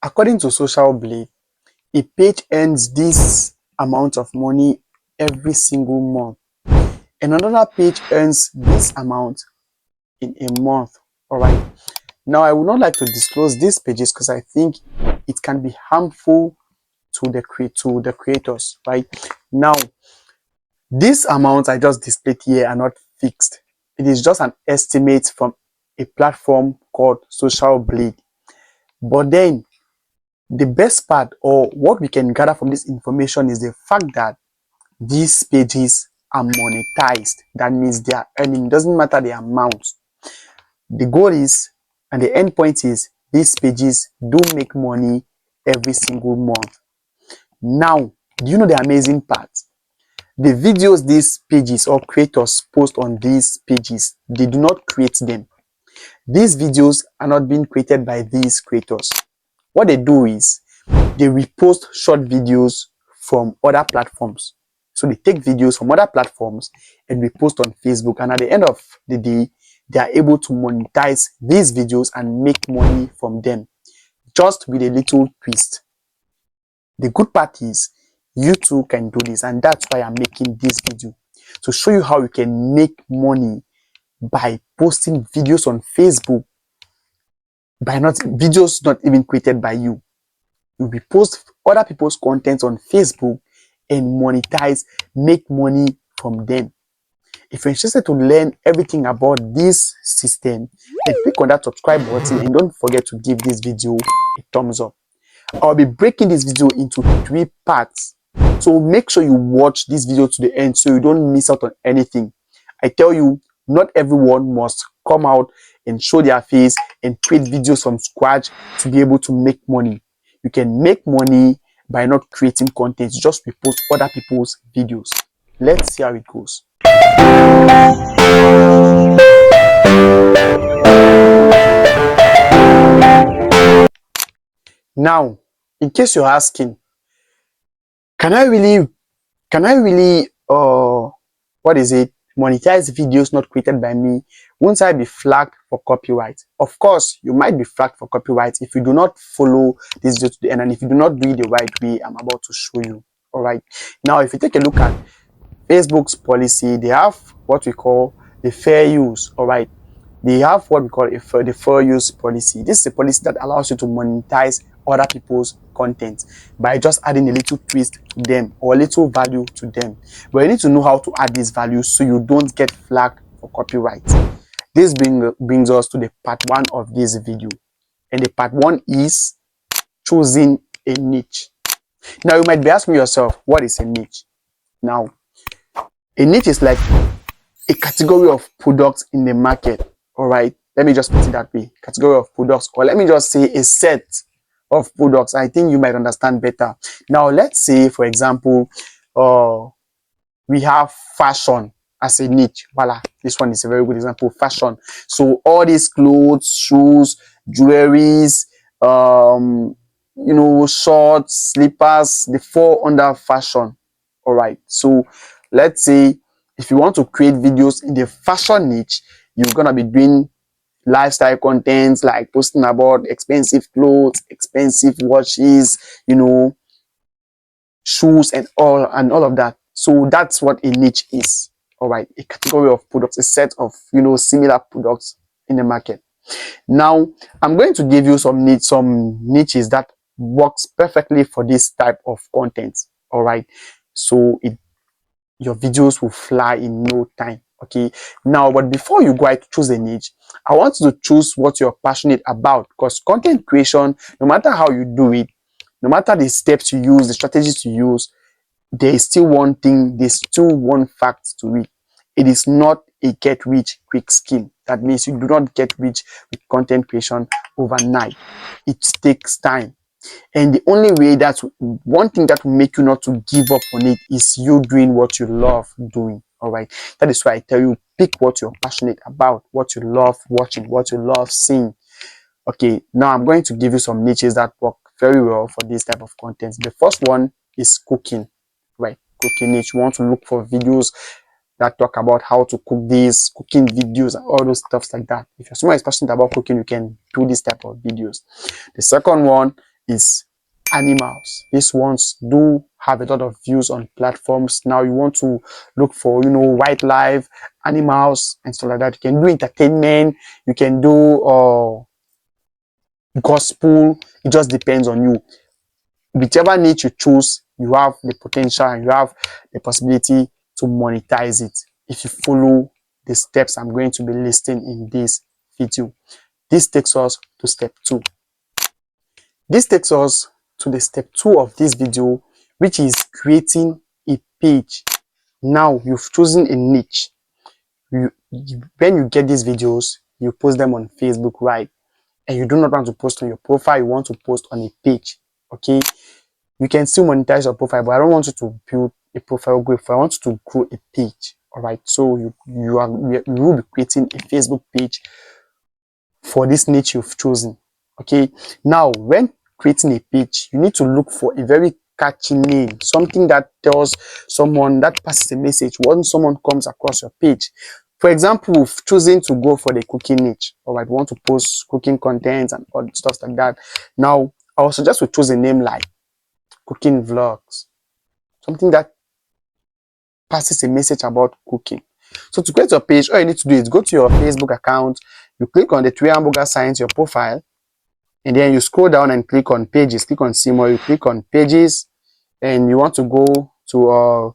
According to Social Blade, a page earns this amount of money every single month, and another page earns this amount in a month. All right. Now, I would not like to disclose these pages because I think it can be harmful to the creators. Right now, these amounts I just displayed here are not fixed. It is just an estimate from a platform called Social Blade. But then the best part, or what we can gather from this information, is the fact that these pages are monetized. That means they are earning. It doesn't matter the amount. The goal is, and the end point is, these pages do make money every single month. Now, do you know the amazing part? The videos these pages or creators post on these pages, they do not create them. These videos are not being created by these creators. What they do is they repost short videos from other platforms. So they take videos from other platforms and repost on Facebook, and at the end of the day, they are able to monetize these videos and make money from them, just with a little twist. The good part is you too can do this, and that's why I'm making this video, to show you how you can make money by posting videos on Facebook, by not videos not even created by you. You repost other people's content on Facebook and monetize, make money from them. If you're interested to learn everything about this system, then click on that subscribe button and don't forget to give this video a thumbs up. I'll be breaking this video into 3 parts, so make sure you watch this video to the end so you don't miss out on anything. I tell you, not everyone must come out and show their face and create videos from scratch to be able to make money. You can make money by not creating content, just repost other people's videos. Let's see how it goes. Now, in case you're asking, can I really monetize videos not created by me? Won't I be flagged for copyright? Of course, you might be flagged for copyright if you do not follow this video to the end, and if you do not do it the right way I'm about to show you. All right. Now, if you take a look at Facebook's policy, they have what we call the fair use. All right. They have what we call the fair use policy. This is a policy that allows you to monetize other people's content by just adding a little twist to them or a little value to them. But you need to know how to add this value so you don't get flagged for copyright. This brings us to the part 1 of this video. And the part 1 is choosing a niche. Now, you might be asking yourself, what is a niche? Now, a niche is like a category of products in the market. All right, let me just put it that way. Category of products, or let me just say a set of products. I think you might understand better. Now, let's say, for example, we have fashion as a niche. Voila, this one is a very good example. Fashion. So all these clothes, shoes, jewelries, shorts, slippers, they fall under fashion. All right. So let's say if you want to create videos in the fashion niche, you're gonna be doing lifestyle contents like posting about expensive clothes, expensive watches, shoes, and all of that. So that's what a niche is. All right, a category of products, a set of similar products in the market. Now, I'm going to give you some niches that works perfectly for this type of content. All right, so your videos will fly in no time. Okay, now, but before you go to choose a niche, I want you to choose what you're passionate about, because content creation, no matter how you do it, no matter the steps you use, the strategies you use, there is still one thing, there's still one fact to it. It is not a get rich quick scheme. That means you do not get rich with content creation overnight. It takes time. And the only way, one thing that will make you not to give up on it, is you doing what you love doing. All right. That is why I tell you, pick what you're passionate about, what you love watching, what you love seeing. Okay. Now I'm going to give you some niches that work very well for this type of content. The first one is cooking. Right. Cooking niche. You want to look for videos that talk about how to cook, these cooking videos and all those stuffs like that. If you're someone who's passionate about cooking, you can do this type of videos. The second one is animals. These ones do have a lot of views on platforms. Now you want to look for, wildlife, animals, and stuff like that. You can do entertainment, you can do gospel. It just depends on you. Whichever niche you choose, you have the potential and you have the possibility to monetize it if you follow the steps I'm going to be listing in this video. This takes us to step 2. This takes us to the step 2 of this video, which is creating a page. Now you've chosen a niche. When you get these videos, you post them on Facebook, right? And you do not want to post on your profile, you want to post on a page, okay? You can still monetize your profile, but I don't want you to build a profile group. I want you to grow a page, all right? So you will be creating a Facebook page for this niche you've chosen, okay? Now, when creating a page, you need to look for a very catchy name, something that tells someone, that passes a message when someone comes across your page. For example, we've chosen to go for the cooking niche, all right? We want to post cooking content and all stuff like that. Now, I would suggest we choose a name like cooking vlogs, something that passes a message about cooking. So to create your page, all you need to do is go to your Facebook account, you click on the three hamburger signs, your profile, and then you scroll down and click on pages, click on see more, you click on pages, and you want to go to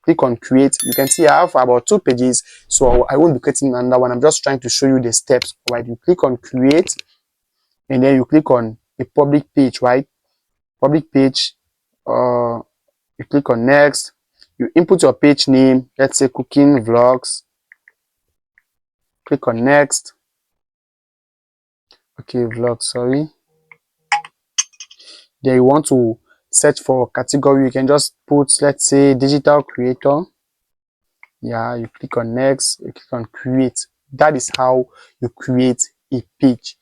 click on create. You can see I have about 2 pages, so I won't be creating another one. I'm just trying to show you the steps, right? You click on create, and then you click on a public page, right? Public page, you click on next, you input your page name, let's say cooking vlogs, click on next, okay, vlog, sorry. Then you want to search for category, you can just put, let's say, digital creator. Yeah, you click on next, you click on create. That is how you create a page.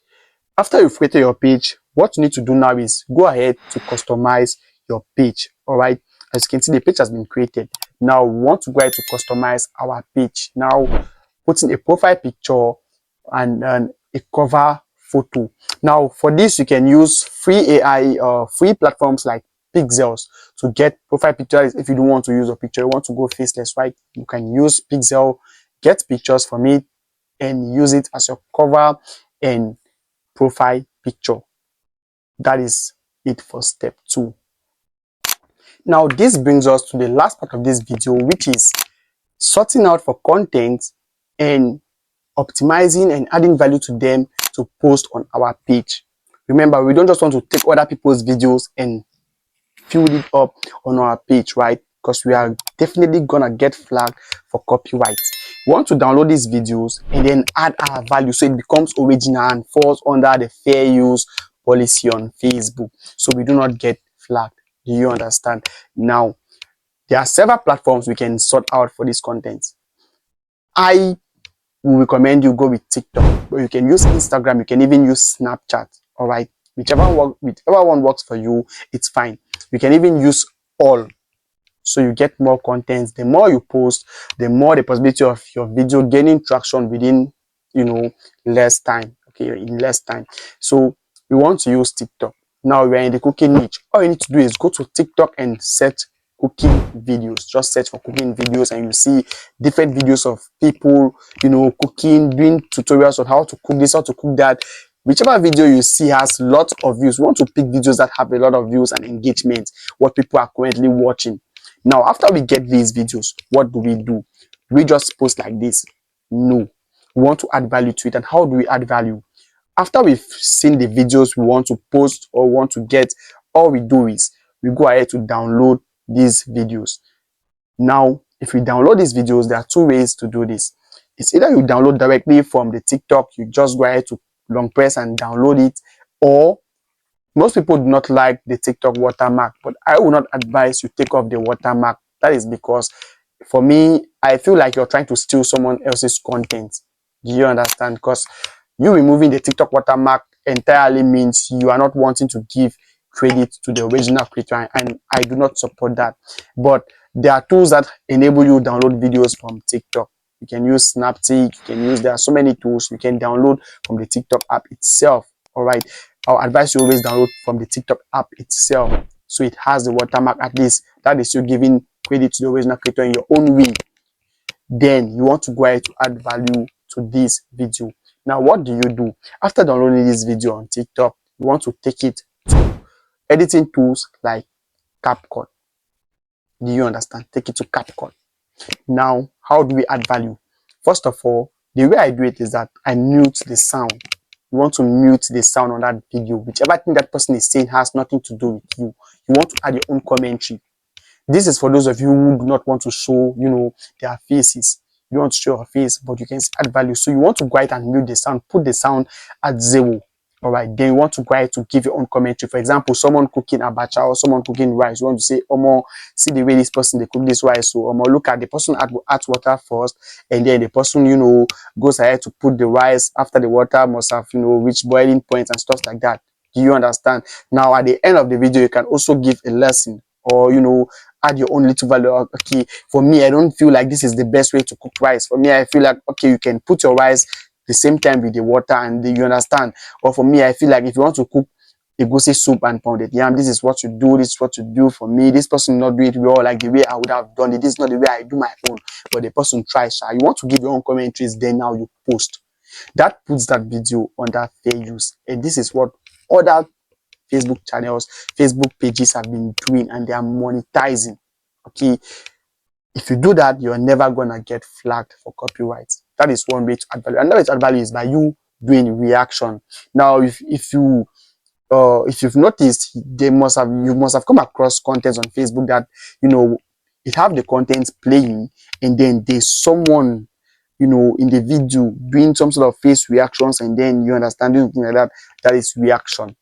After you've created your page, what you need to do now is go ahead to customize your page. All right, as you can see, the page has been created. Now we want to go ahead to customize our page. Now putting a profile picture and a cover photo. Now for this, you can use free AI or free platforms like Pixels to get profile pictures. If you don't want to use a picture, you want to go faceless, right? You can use Pixel, get pictures from it, and use it as your cover and profile picture. That is it for step 2. Now this brings us to the last part of this video, which is sorting out for content and optimizing and adding value to them to post on our page. Remember, we don't just want to take other people's videos and fill it up on our page, right? Because we are definitely gonna get flagged for copyright. We want to download these videos and then add our value so it becomes original and falls under the fair use policy on Facebook, so we do not get flagged. Do you understand? Now, there are several platforms we can sort out for this content. I will recommend you go with TikTok, but you can use Instagram, you can even use Snapchat, all right? Whichever one works for you, it's fine. You can even use all, so you get more content. The more you post, the more the possibility of your video gaining traction within, less time, okay, in less time. So we want to use TikTok. Now we're in the cooking niche. All you need to do is go to TikTok and search cooking videos. Just search for cooking videos and you see different videos of people, cooking, doing tutorials on how to cook this, how to cook that. Whichever video you see has lots of views. We want to pick videos that have a lot of views and engagement, what people are currently watching. Now, after we get these videos, what do? We just post like this? No. We want to add value to it. And how do we add value? After we've seen the videos we want to post or want to get, all we do is we go ahead to download these videos. Now, if we download these videos, there are 2 ways to do this. It's either you download directly from the TikTok, you just go ahead to long press and download it, or most people do not like the TikTok watermark, but I will not advise you take off the watermark. That is because for me, I feel like you're trying to steal someone else's content. Do you understand? Because you removing the TikTok watermark entirely means you are not wanting to give credit to the original creator, and I do not support that. But there are tools that enable you to download videos from TikTok. You can use Snapseed, there are so many tools you can download from the TikTok app itself. All right. I'll advise you always download from the TikTok app itself, so it has the watermark. At least that is you giving credit to the original creator in your own way. Then you want to go ahead to add value to this video. Now what do you do after downloading this video on TikTok? You want to take it to editing tools like CapCut. Do you understand? Take it to CapCut. Now, how do we add value? First of all, the way I do it is that I mute the sound. You want to mute the sound on that video. Whichever thing that person is saying has nothing to do with you. You want to add your own commentary. This is for those of you who do not want to show, their faces. You don't want to show your face, but you can add value. So you want to go ahead and mute the sound, put the sound at 0. All right, then you want to go ahead to give your own commentary. For example, someone cooking abacha or someone cooking rice. You want to say, Omo, see the way this person they cook this rice. So, Omo, look at the person add water first, and then the person, goes ahead to put the rice after the water must have, reached boiling point and stuff like that. Do you understand? Now, at the end of the video, you can also give a lesson or, add your own little value. Okay, for me, I don't feel like this is the best way to cook rice. For me, I feel like, okay, you can put your rice the same time with the water and you understand. Or for me, I feel like if you want to cook egusi soup and pounded yam, this is what you do, this is what you do. For me, this person not do it well like the way I would have done it. This is not the way I do my own, but the person tries. You want to give your own commentaries, then now you post. That puts that video under fair use. And this is what other Facebook channels, Facebook pages have been doing, and they are monetizing. Okay, if you do that, you're never gonna get flagged for copyright. That is one way to add value. Another way to add value is by you doing reaction. Now, if you've noticed, you must have come across content on Facebook that it have the content playing, and then there's someone in the video doing some sort of face reactions, and then you understand something like that. That is reaction.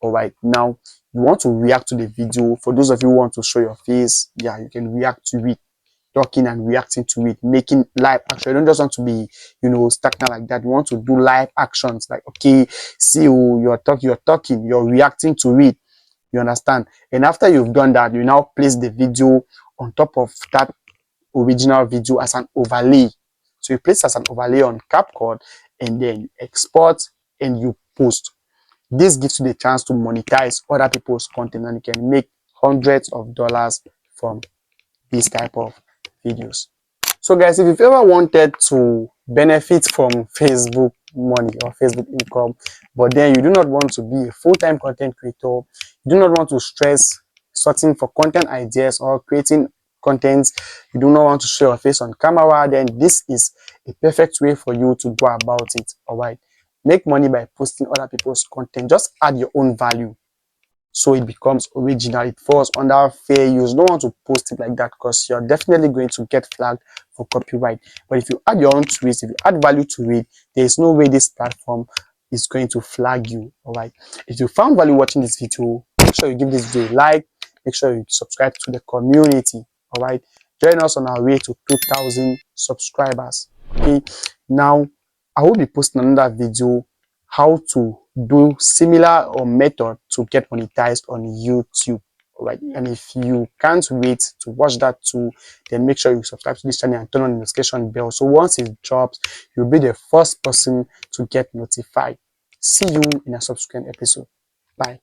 All right, now you want to react to the video. For those of you who want to show your face, yeah, you can react to it, talking and reacting to it, making live action. You don't just want to be, stagnant like that. You want to do live actions, like, okay, see, you're talking, you're reacting to it. You understand? And after you've done that, you now place the video on top of that original video as an overlay. So you place as an overlay on CapCut, and then you export and you post. This gives you the chance to monetize other people's content, and you can make hundreds of dollars from this type of videos. So guys, if you've ever wanted to benefit from Facebook money or Facebook income, but then you do not want to be a full-time content creator, you do not want to stress searching for content ideas or creating content, you do not want to show your face on camera, then this is a perfect way for you to go about it. All right, make money by posting other people's content. Just add your own value, so it becomes original. It falls under fair use. You don't want to post it like that, because you're definitely going to get flagged for copyright. But if you add your own twist, if you add value to it, there's no way this platform is going to flag you. All right, if you found value watching this video, make sure you give this video a like, make sure you subscribe to the community. All right, join us on our way to 2,000 subscribers. Okay, now I will be posting another video how to do similar or method to get monetized on YouTube. All right, and if you can't wait to watch that too, then make sure you subscribe to this channel and turn on the notification bell, so once it drops, you'll be the first person to get notified. See you in a subsequent episode. Bye.